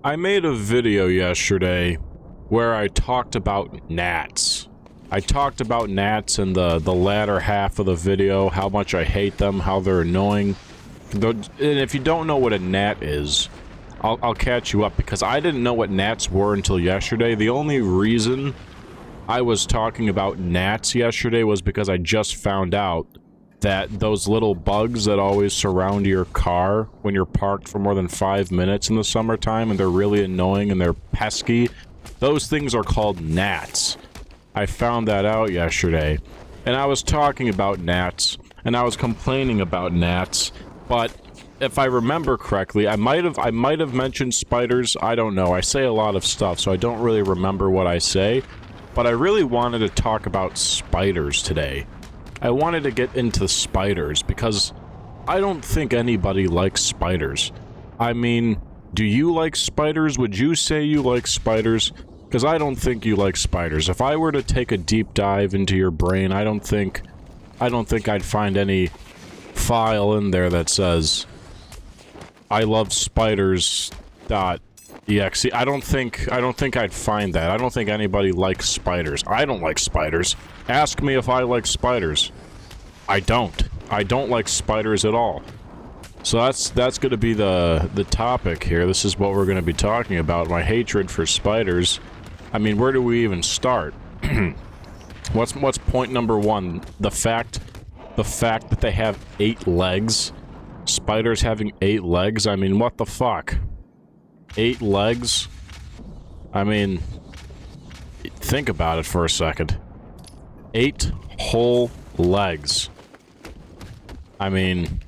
I made a video yesterday where I talked about gnats. I talked about gnats in the latter half of the video, how much I hate them, how they're annoying. And if you don't know what a gnat is, I'll catch you up, because I didn't know what gnats were until yesterday. The only reason I was talking about gnats yesterday was because I just found out that those little bugs that always surround your car when you're parked for more than 5 minutes in the summertime, and they're really annoying and they're pesky, those things are called gnats. I found that out yesterday, and I was talking about gnats, and I was complaining about gnats, but if I remember correctly, I might have mentioned spiders. I don't know. I say a lot of stuff, so I don't really remember what I say, but I really wanted to talk about spiders today. I wanted to get into spiders because I don't think anybody likes spiders. I mean, do you like spiders? Would you say you like spiders? Because I don't think you like spiders. If I were to take a deep dive into your brain, I don't think I'd find any file in there that says I love spiders. .exe. I don't think I'd find that. I don't think anybody likes spiders. I don't like spiders. Ask me if I like spiders. I don't. I don't like spiders at all. So that's going to be the topic here. This is what we're going to be talking about. My hatred for spiders. I mean, where do we even start? What's point number one? The fact that they have 8 legs. Spiders having 8 legs. I mean, what the fuck? 8 legs? I mean, think about it for a second. 8 whole legs. I mean,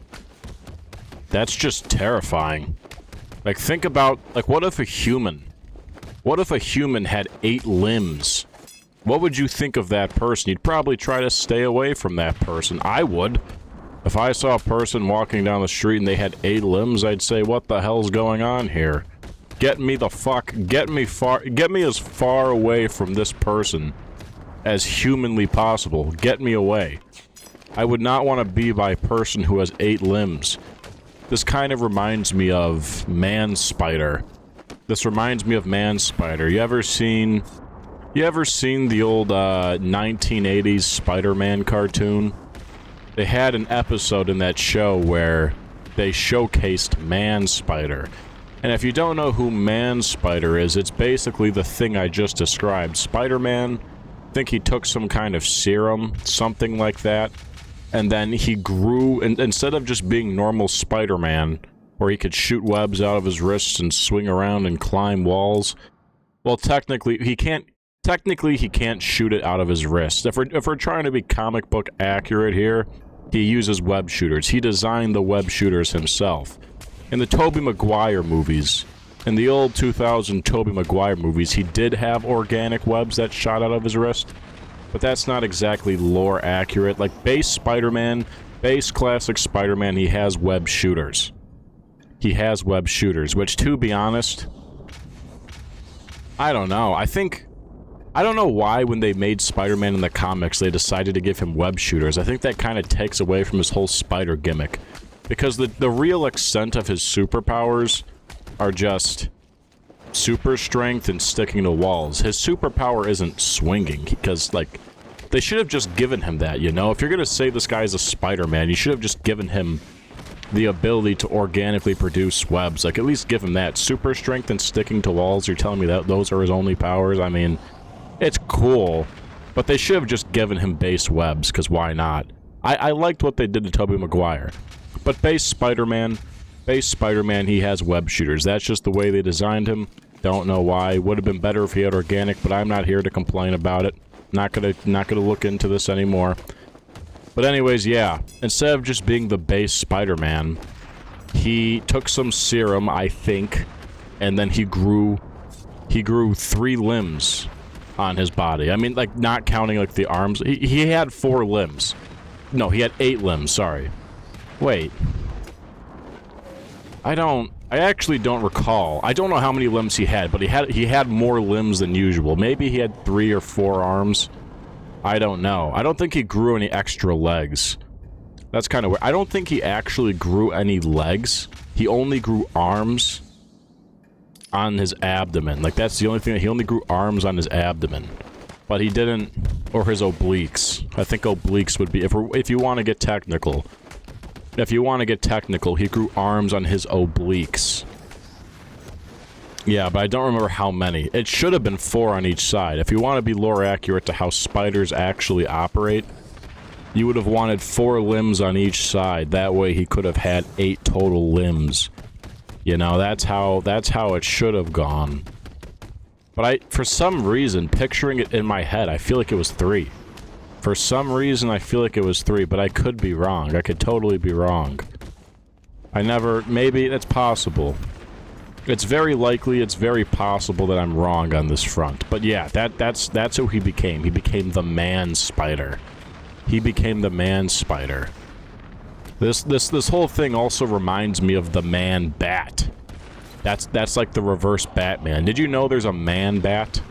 that's just terrifying. Like, think about, like, what if a human had 8 limbs? What would you think of that person? You'd probably try to stay away from that person. I would. If I saw a person walking down the street and they had 8 limbs, I'd say, what the hell's going on here? Get me as far away from this person as humanly possible. Get me away. I would not want to be by a person who has 8 limbs. This kind of reminds me of Man Spider. This reminds me of Man Spider. You ever seen the old 1980s Spider-Man cartoon? They had an episode in that show where they showcased Man Spider. And if you don't know who Man Spider is, it's basically the thing I just described. Spider-Man, I think he took some kind of serum, something like that, and then he grew, and instead of just being normal Spider-Man, where he could shoot webs out of his wrists and swing around and climb walls, well, technically he can't shoot it out of his wrist. If we're trying to be comic book accurate here, he uses web shooters. He designed the web shooters himself. In the Tobey Maguire movies, in the old 2000 Tobey Maguire movies, he did have organic webs that shot out of his wrist, but that's not exactly lore accurate. Like, base classic Spider-Man, he has web shooters. He has web shooters, which, to be honest, I don't know. I don't know why when they made Spider-Man in the comics, they decided to give him web shooters. I think that kind of takes away from his whole spider gimmick. Because the real extent of his superpowers are just super strength and sticking to walls. His superpower isn't swinging, because, like, they should have just given him that, you know? If you're gonna say this guy's a Spider-Man, you should have just given him the ability to organically produce webs. Like, at least give him that. Super strength and sticking to walls, you're telling me that those are his only powers? I mean, it's cool, but they should have just given him base webs, because why not? I liked what they did to Tobey Maguire. But base Spider-Man, he has web shooters. That's just the way they designed him. Don't know why. Would have been better if he had organic, but I'm not here to complain about it. Not gonna look into this anymore. But anyways, yeah. Instead of just being the base Spider-Man, he took some serum, I think, and then he grew 3 limbs on his body. I mean, like, not counting, like, the arms. He had 4 limbs. No, he had 8 limbs, sorry. Wait. I actually don't recall. I don't know how many limbs he had, but he had more limbs than usual. Maybe he had 3 or 4 arms. I don't know. I don't think he grew any extra legs. That's kind of weird. I don't think he actually grew any legs. He only grew arms. on his abdomen. Like, that's the only thing. He only grew arms on his abdomen. But he didn't... Or his obliques. I think obliques would be... If you want to get technical. If you want to get technical, he grew arms on his obliques. Yeah, but I don't remember how many. It should have been 4 on each side. If you want to be lore accurate to how spiders actually operate, you would have wanted 4 limbs on each side. That way he could have had 8 total limbs. You know, that's how it should have gone. But for some reason, picturing it in my head, I feel like it was 3. For some reason, I feel like it was 3, but I could be wrong. I could totally be wrong. Maybe that's possible. It's very likely, it's very possible that I'm wrong on this front. But yeah, that's who he became. He became the man spider. He became the man spider. This whole thing also reminds me of the man bat. That's like the reverse Batman. Did you know there's a man bat?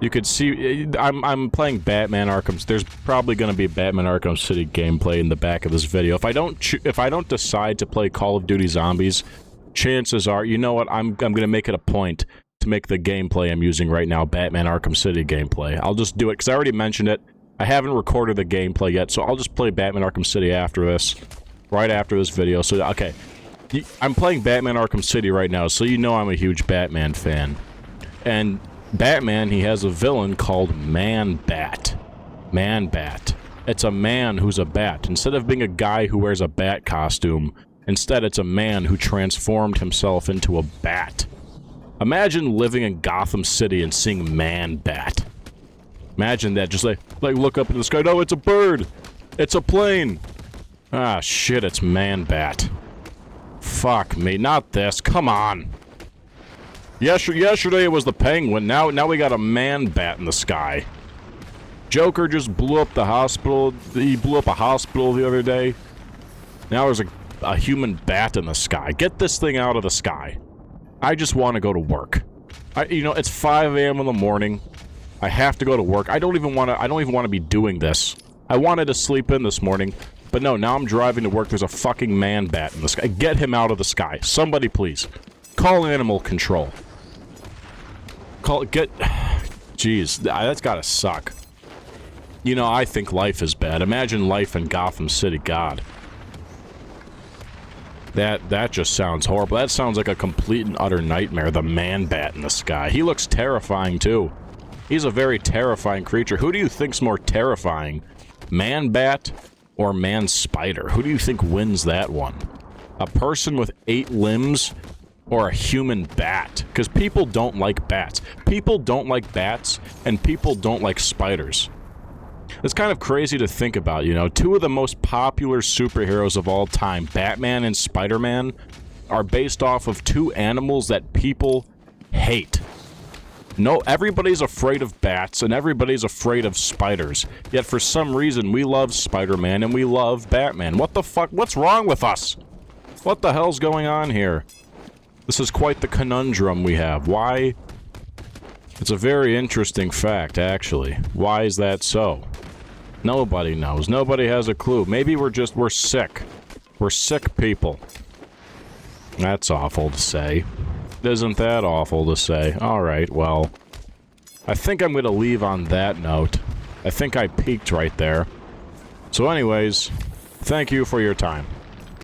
You could see, I'm playing Batman Arkham. There's probably going to be Batman Arkham City gameplay in the back of this video. If I don't decide to play Call of Duty Zombies, chances are, you know what, I'm going to make it a point to make the gameplay I'm using right now Batman Arkham City gameplay. I'll just do it, because I already mentioned it. I haven't recorded the gameplay yet, so I'll just play Batman Arkham City after this. Right after this video, so, okay. I'm playing Batman Arkham City right now, so you know I'm a huge Batman fan. And Batman, he has a villain called Man-Bat. Man-Bat. It's a man who's a bat. Instead of being a guy who wears a bat costume, instead it's a man who transformed himself into a bat. Imagine living in Gotham City and seeing Man-Bat. Imagine that, just like look up into the sky, no, it's a bird! It's a plane! Ah, shit, it's Man-Bat. Fuck me, not this, come on! Yesterday it was the Penguin, now we got a Man-Bat in the sky. Joker just blew up the hospital, he blew up a hospital the other day. Now there's a human bat in the sky. Get this thing out of the sky. I just want to go to work. You know, it's 5 a.m. in the morning. I have to go to work. I don't even want to be doing this. I wanted to sleep in this morning, but no, now I'm driving to work. There's a fucking Man-Bat in the sky. Get him out of the sky. Somebody, please. Call animal control. Jeez, that's gotta suck. You know, I think life is bad. Imagine life in Gotham City, God. That just sounds horrible. That sounds like a complete and utter nightmare, the Man-Bat in the sky. He looks terrifying, too. He's a very terrifying creature. Who do you think's more terrifying? Man-Bat or Man-Spider? Who do you think wins that one? A person with 8 limbs or a human bat? Because people don't like bats. People don't like bats, and people don't like spiders. It's kind of crazy to think about, you know. 2 of the most popular superheroes of all time, Batman and Spider-Man, are based off of 2 animals that people hate. No, everybody's afraid of bats, and everybody's afraid of spiders. Yet for some reason, we love Spider-Man and we love Batman. What the fuck? What's wrong with us? What the hell's going on here? This is quite the conundrum we have. Why? It's a very interesting fact, actually. Why is that so? Nobody knows. Nobody has a clue. Maybe we're sick. We're sick people. That's awful to say. Isn't that awful to say? Alright, well, I think I'm gonna leave on that note. I think I peaked right there. So anyways, thank you for your time.